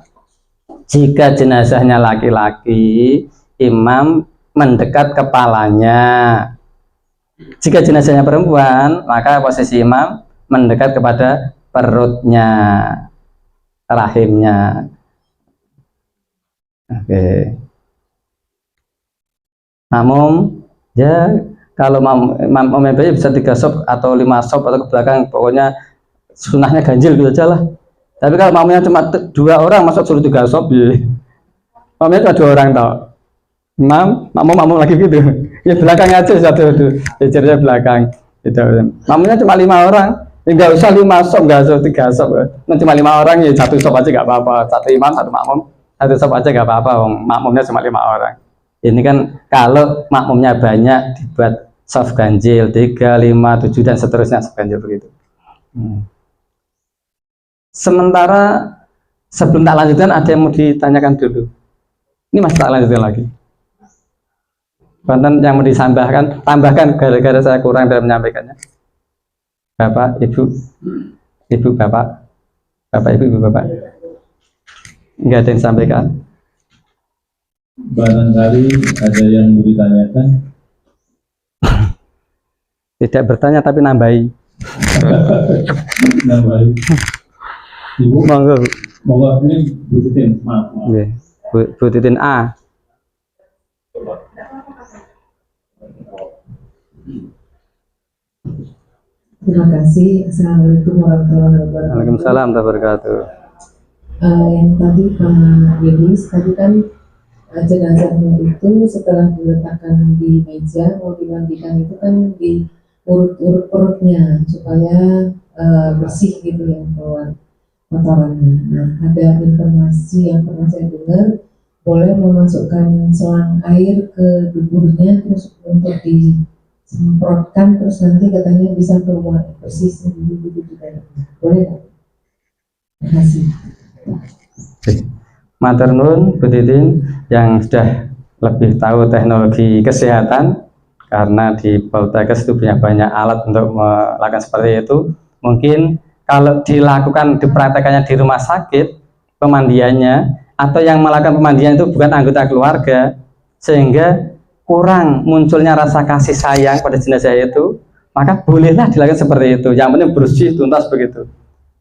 jika jenazahnya laki-laki, imam mendekat kepalanya. Jika jenazahnya perempuan, maka posisi imam mendekat kepada perutnya, rahimnya. Oke. Makmum, ya kalau makmum bisa 3 sop atau 5 sop atau ke belakang, pokoknya sunahnya ganjil gitu aja lah. Tapi kalau makmumnya cuma 2 orang, masuk suruh 3 sop ya. Makmumnya cuma 2 orang tau. Makmum lagi gitu. Ya belakang aja satu jejernya belakang. Gitu. Makmumnya cuma 5 orang. Enggak usah 5 sop, enggak usah 3 sop. Cuma 5 orang ya 1 sop aja enggak apa-apa. 1 imam, 1 makmum, 1 sop aja enggak apa-apa. Makmumnya cuma 5 orang. Ini kan kalau makmumnya banyak dibuat saf ganjil 3, 5, 7 dan seterusnya saf ganjil begitu. Sementara sebelum tak lanjutkan ada yang mau ditanyakan dulu. Ini masih tak lanjutkan lagi. Konten yang mau ditambahkan, tambahkan gara-gara saya kurang dalam menyampaikannya. Bapak, Ibu, Bapak, Ibu, Bapak. Enggak ada yang disampaikan. Barangkali ada yang mau ditanyakan. Tidak bertanya tapi nambahi. Nambahi. Ibu, monggo ini Bu Titin, maaf. Nggih. Bu Titin A. Terima kasih. Assalamualaikum warahmatullahi wabarakatuh. Waalaikumsalam warahmatullahi wabarakatuh. Yang tadi Pak Yudis, tadi kan jenazahnya itu setelah diletakkan di meja mau dimandikan itu kan di urut-urut perutnya supaya bersih gitu ya keluar kotorannya. Nah, ada informasi yang pernah saya dengar boleh memasukkan selang air ke duburnya terus untuk disemprotkan terus nanti katanya bisa keluar bersih sendiri gitu juga. Boleh nggak? Terima kasih. Matur nuwun Bu Titin yang sudah lebih tahu teknologi kesehatan, karena di Poltekkes itu punya banyak alat untuk melakukan seperti itu. Mungkin kalau dilakukan dipraktekannya di rumah sakit pemandiannya, atau yang melakukan pemandian itu bukan anggota keluarga, sehingga kurang munculnya rasa kasih sayang pada jenazah itu, maka bolehlah dilakukan seperti itu. Yang penting bersih tuntas begitu.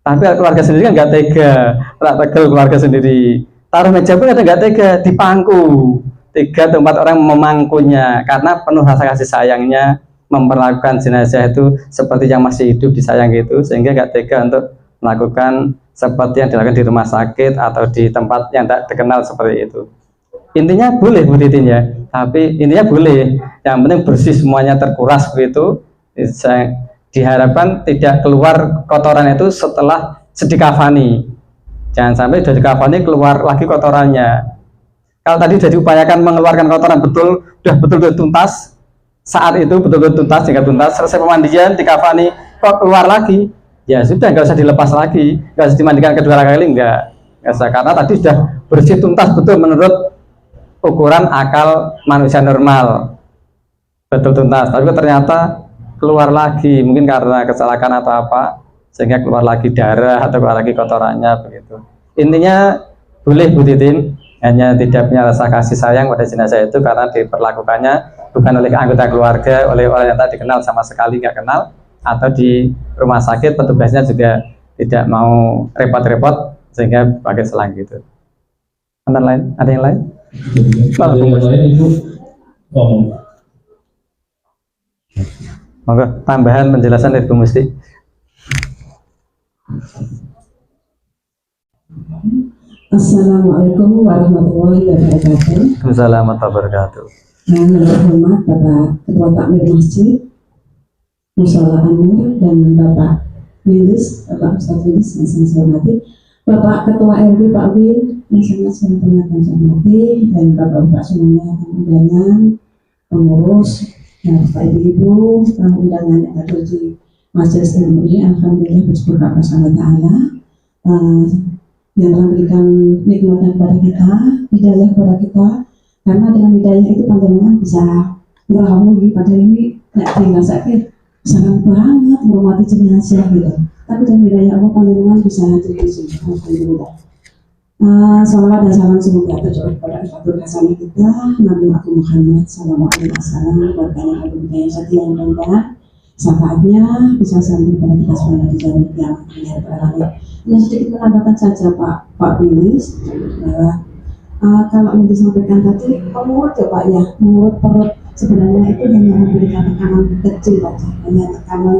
Tapi keluarga sendiri kan nggak tega, tegel keluarga sendiri. Taruh meja pun ada nggak tega, dipangku. 3 atau 4 orang memangkunya karena penuh rasa kasih sayangnya, memperlakukan jenazah itu seperti yang masih hidup disayang gitu, sehingga nggak tega untuk melakukan seperti yang dilakukan di rumah sakit atau di tempat yang tak dikenal seperti itu. Intinya boleh Bu Titin ya, tapi intinya boleh, yang penting bersih semuanya terkuras begitu. Diharapkan tidak keluar kotoran itu setelah sedikafani. Jangan sampai sudah dikafani keluar lagi kotorannya. Kalau tadi sudah diupayakan mengeluarkan kotoran sudah betul-betul tuntas, saat itu betul-betul tuntas, jika tuntas, selesai pemandian, dikafani, kok keluar lagi, ya sudah nggak usah dilepas lagi, nggak usah dimandikan kedua kali, nggak usah, karena tadi sudah bersih tuntas betul menurut ukuran akal manusia normal, betul tuntas. Tapi ternyata keluar lagi, mungkin karena kecelakaan atau apa, sehingga keluar lagi darah atau keluar lagi kotorannya begitu. Intinya boleh Bu Titin, hanya tidak punya rasa kasih sayang pada jenazah itu karena diperlakukannya bukan oleh anggota keluarga, oleh orang yang tak dikenal sama sekali, nggak kenal, atau di rumah sakit petugasnya juga tidak mau repot-repot sehingga pakai selang gitu. Ada yang lain? Ada yang lain Ibu? Monggo tambahan penjelasan dari Bu Musti. Assalamualaikum warahmatullahi wabarakatuh. Waalaikumsalam warahmatullahi wabarakatuh. Yang terhormat Bapak Ketua Takmir Masjid Mushola Anur dan Bapak Wilis, Bapak Ustadz Wilis yang sangat saya hormati, Bapak Ketua RW Pak Win yang sangat saya hormati, dan Bapak-bapak semuanya, tamu undangan, pengurus, Bapak Ibu, tamu undangan yang ada di Majelis Ilmu ini, alhamdulillah bersyukur kepada Allah Taala. yang telah memberikan nikmatnya kepada kita, hidayah kepada kita, karena dengan hidayah itu panjenengan bisa ngerawi pada ini nggak dirasakan sangat banget menghormati jenazah gitu. Tapi dengan hidayah Allah panjenengan bisa hadir di sini. Alhamdulillah. Salawat dan salam semoga tercurah kepada Rasul Hasan kita, Nabi Muhammad Sallallahu Alaihi Wasallam, berkah Habib yang setia yang mudah, syafaatnya bisa sampai kepada kita semua di zaman kiamat yang terakhir. Yang sedikit menambahkan saja Pak Bilis bahwa kalau yang disampaikan tadi menurut ya Pak ya, menurut perut sebenarnya itu hanya memberikan tekanan kecil saja, hanya tekanan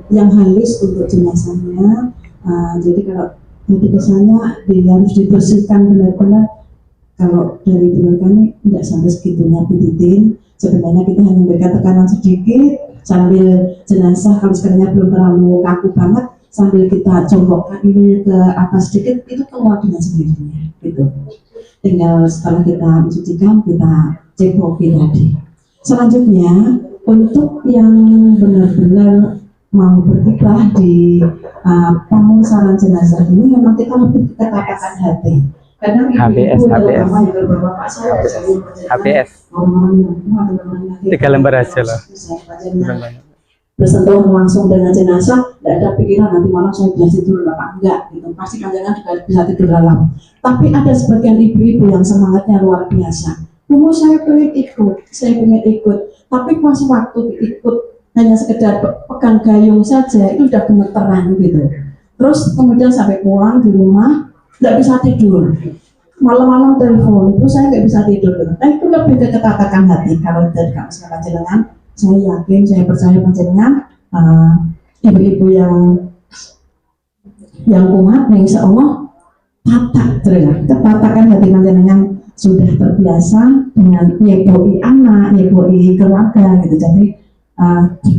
yang halus untuk jenazahnya. Jadi kalau jadi kesannya harus dibersihkan benar-benar. Kalau dari beliau kami tidak sampai segitunya Bitin. Sebenarnya kita hanya memberikan tekanan sedikit sambil jenazah kalau sekiranya belum terlalu kaku banget, sambil kita combokkan ini ke atas sedikit, itu keluar dengan sendirinya gitu. Tinggal setelah kita mencucikan, kita cepoki tadi. Selanjutnya untuk yang benar-benar mau berkiprah di pemulasaran jenazah ini, memang kita lebih ketatakan hati. Kadang HBS, HBS. 3 lembar aja lah. Bersentuh langsung dengan jenazah, tidak ada pikiran nanti malam saya bisa tidur apa enggak gitu. Pasti panjangan juga bisa tidur dalam. Tapi ada sebagian ibu-ibu yang semangatnya luar biasa. Saya pengen ikut, tapi pas waktu ikut hanya sekedar pegang gayung saja itu sudah gemeteran gitu. Terus kemudian sampai pulang di rumah nggak bisa tidur, malam-malam telepon, itu saya nggak bisa tidur gitu. Nah itu lebih ke ketatakan hati. Kalau dari kami panjenengan, saya yakin, saya percaya panjenengan ibu-ibu yang kuat, insya Allah ketatakan hati panjenengan sudah terbiasa dengan nyeboi anak, nyeboi keluarga gitu. Jadi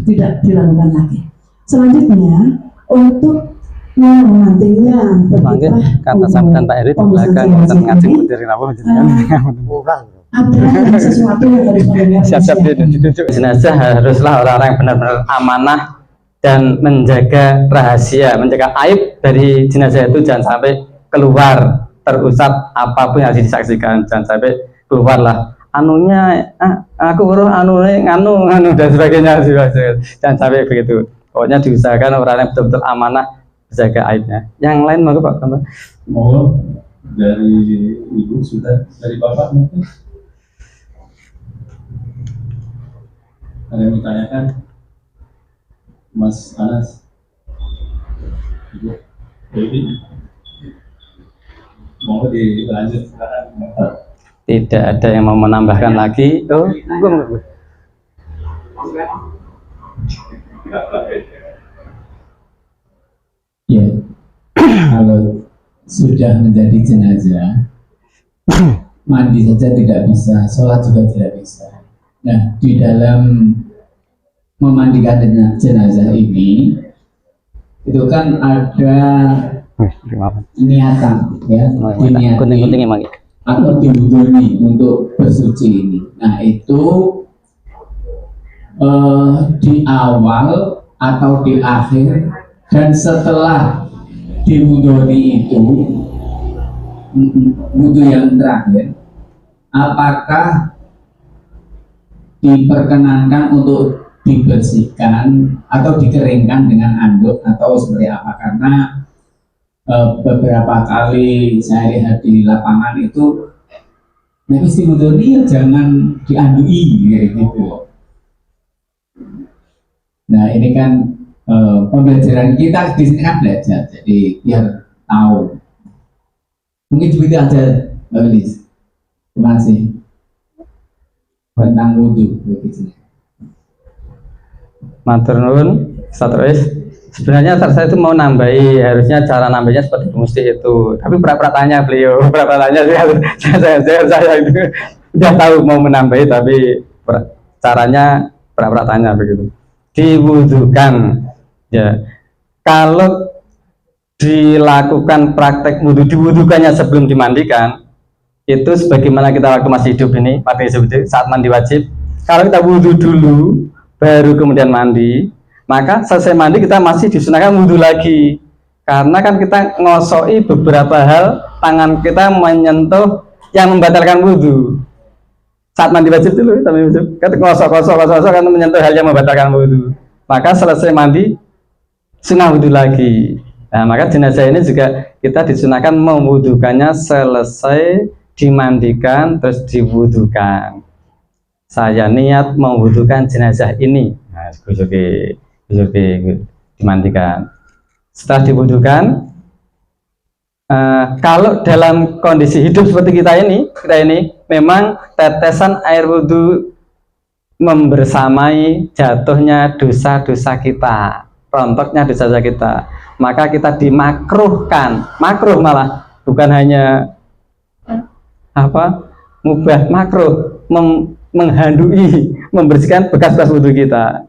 tidak dilakukan lagi. Selanjutnya untuk nantinya kata sampean Pak Eri di belakang kita ngaji dari napa ada sesuatu yang harus siap-siap ditunjuk. Jenazah haruslah orang-orang yang benar-benar amanah dan menjaga rahasia, menjaga aib dari jenazah itu, jangan sampai keluar terusap apapun yang disaksikan, jangan sampai keluarlah anunya aku urus nganu dan sebagainya, jangan sampai begitu. Pokoknya diusahakan orang yang betul-betul amanah jaga aibnya. Yang lain mau Pak tambah? Mau dari Ibu sudah, dari Bapak mungkin ada yang ditanyakan, Mas Anas, Ibu Dewi, mau dilanjut sekarang? Tidak ada yang mau menambahkan lagi. Oh, gue. Ya, kalau sudah menjadi jenazah, mandi saja tidak bisa, sholat juga tidak bisa. Nah, di dalam memandikan jenazah ini, itu kan ada niatan, ya, diniati atau diwuduni untuk bersuci ini. Nah, itu di awal atau di akhir dan setelah diwuduni itu, wudhu yang terakhir, apakah diperkenankan untuk dibersihkan atau dikeringkan dengan anduk atau seperti apa? Karena beberapa kali saya lihat di lapangan itu, nah istiwuduni ya jangan diandui gitu. Nah ini kan pembelajaran kita di sini kan belajar, jadi biar tahu. Mungkin juga ada Liz. Terima kasih tentang wudhu begitu. Matur nuwun, Satris. Sebenarnya saya itu mau nambahi, harusnya cara nambahnya seperti mesti itu. Tapi pernah tanya beliau, pernah tanya saya itu udah tahu mau menambahi, tapi caranya pernah tanya begitu. Diwudukan, ya. Kalau dilakukan praktek wudhu, diwudukannya sebelum dimandikan, itu sebagaimana kita waktu masih hidup ini, saat mandi wajib. Kalau kita wudhu dulu, baru kemudian mandi, maka selesai mandi kita masih disunahkan wudhu lagi. Karena kan kita ngosoi beberapa hal, tangan kita menyentuh yang membatalkan wudhu. Saat mandi wajib dulu, kan ngosok kan menyentuh hal yang membatalkan wudhu. Maka selesai mandi, sunnah wudhu lagi. Nah, maka jenazah ini juga kita disunahkan mewudhukannya selesai dimandikan terus diwudhukan. Saya niat mewudhukan jenazah ini. Nah, dimandikan. Setelah diwudhukan, kalau dalam kondisi hidup seperti kita ini memang tetesan air wudhu membersamai jatuhnya dosa-dosa kita, rontoknya dosa-dosa kita. Maka kita dimakruhkan, makruh malah, bukan hanya mubah, makruh, menghandui, membersihkan bekas-bekas wudhu kita.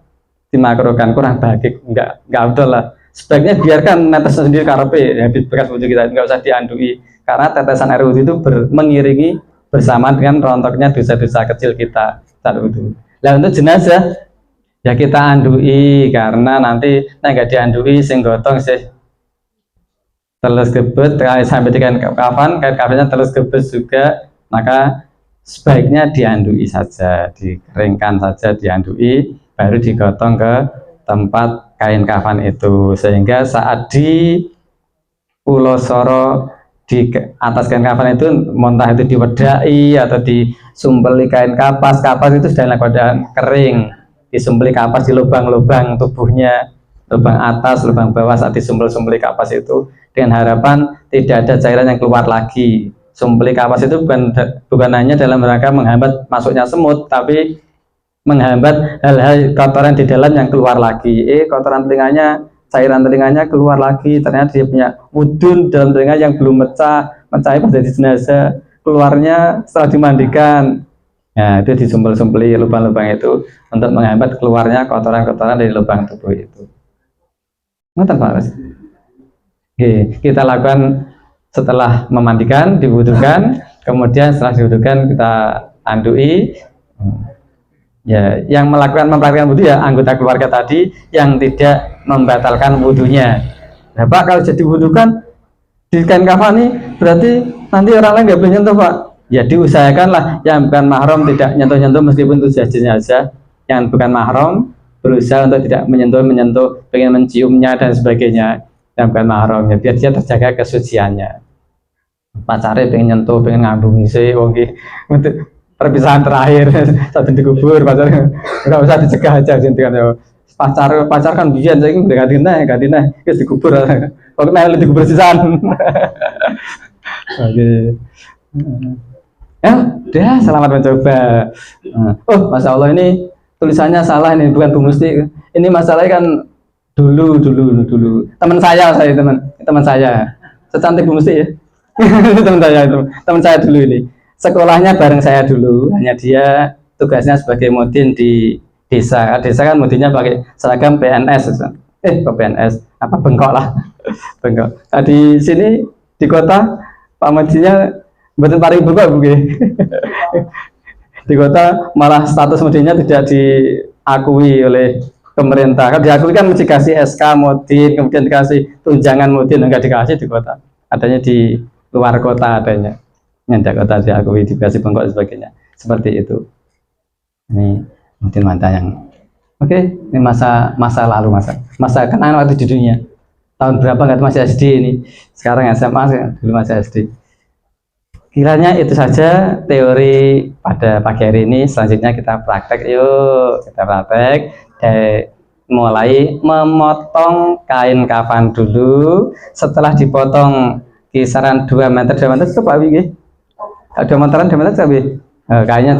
Dimakruhkan, kurang baik, enggak betul lah. Sebaiknya biarkan netes sendiri karepe habis bekas wudhu kita, enggak usah diandui, karena tetesan air wudhu itu mengiringi bersama dengan rontoknya dosa-dosa kecil kita saat wudhu. Nah, untuk jenazah ya kita andui, karena nanti nggak diandui sing gotong sih terus gebet sampai dengan kapan kafannya terus gebet juga, maka sebaiknya diandui saja, dikeringkan saja, diandui, baru digotong ke tempat kain kafan itu, sehingga saat di Pulau Soro di atas kain kafan itu, entah itu diwedai atau disumpeli kain kapas itu sudah dalam keadaan kering, disumpeli kapas di lubang-lubang tubuhnya, lubang atas, lubang bawah, saat disumpeli kapas itu dengan harapan tidak ada cairan yang keluar lagi. Sumpeli kapas itu bukan hanya dalam rangka menghambat masuknya semut, tapi menghambat hal-hal kotoran di dalam yang keluar lagi. Kotoran telinganya, cairan telinganya keluar lagi, ternyata dia punya udun dalam telinga yang belum mencahit pada jenazah, keluarnya setelah dimandikan. Nah, itu disumpel-sumpeli lubang-lubang itu untuk menghambat keluarnya kotoran-kotoran dari lubang tubuh itu. Ngoten Pak Res. Kita lakukan setelah memandikan, diwudhukan, kemudian setelah diwudhukan kita andui. Ya, yang mempraktikkan wudhu ya anggota keluarga tadi yang tidak membatalkan wudhunya. Nah, Pak, kalau jadi wudhukan di kain kafani, berarti nanti orang lain nggak boleh nyentuh, Pak. Ya diusahakanlah yang bukan mahram tidak nyentuh-nyentuh, meskipun itu jenazah yang bukan mahram, berusaha untuk tidak menyentuh, pengen menciumnya dan sebagainya, yang bukan mahram, ya biar dia terjaga kesuciannya. Pacarnya pengen nyentuh, pengen ngambungi sih, untuk perpisahan terakhir saat dikubur, pacar nggak usah dicegah aja, kan ya. Pacar kan biar saya ini ganti nah, kita dikubur, kalau naik dikubur sisan. Oke. Ya, udah selamat mencoba. Oh, Masya Allah, ini tulisannya salah, ini bukan Bu Musti. Ini masalahnya kan dulu teman saya secantik Bu Musti ya. teman saya dulu ini. Sekolahnya bareng saya dulu, hanya dia tugasnya sebagai mudin di desa. Desa kan mudinnya pakai seragam PNS, PNS apa bengkok lah, bengkok. Nah, di sini di kota Pak Mudinnya betul paling berubah di kota malah status mudinnya tidak diakui oleh pemerintah. Kan diakui kan mesti kasih SK mudin, kemudian dikasih tunjangan mudin, enggak dikasih di kota. Adanya di luar kota adanya. Nyandak kota diakui, dikasih bengkok dan sebagainya, seperti itu. Ini mungkin mantan yang ini masa lalu, masa kenangan waktu di dunia. Tahun berapa nggak, masih SD ini, sekarang SMA, dulu masih SD. Kiranya itu saja teori pada pagi hari ini. Selanjutnya kita praktek, yuk kita praktek mulai memotong kain kafan dulu. Setelah dipotong kisaran 2 meter itu Pak Wigi. 2 meteran, 2 meter tapi kayaknya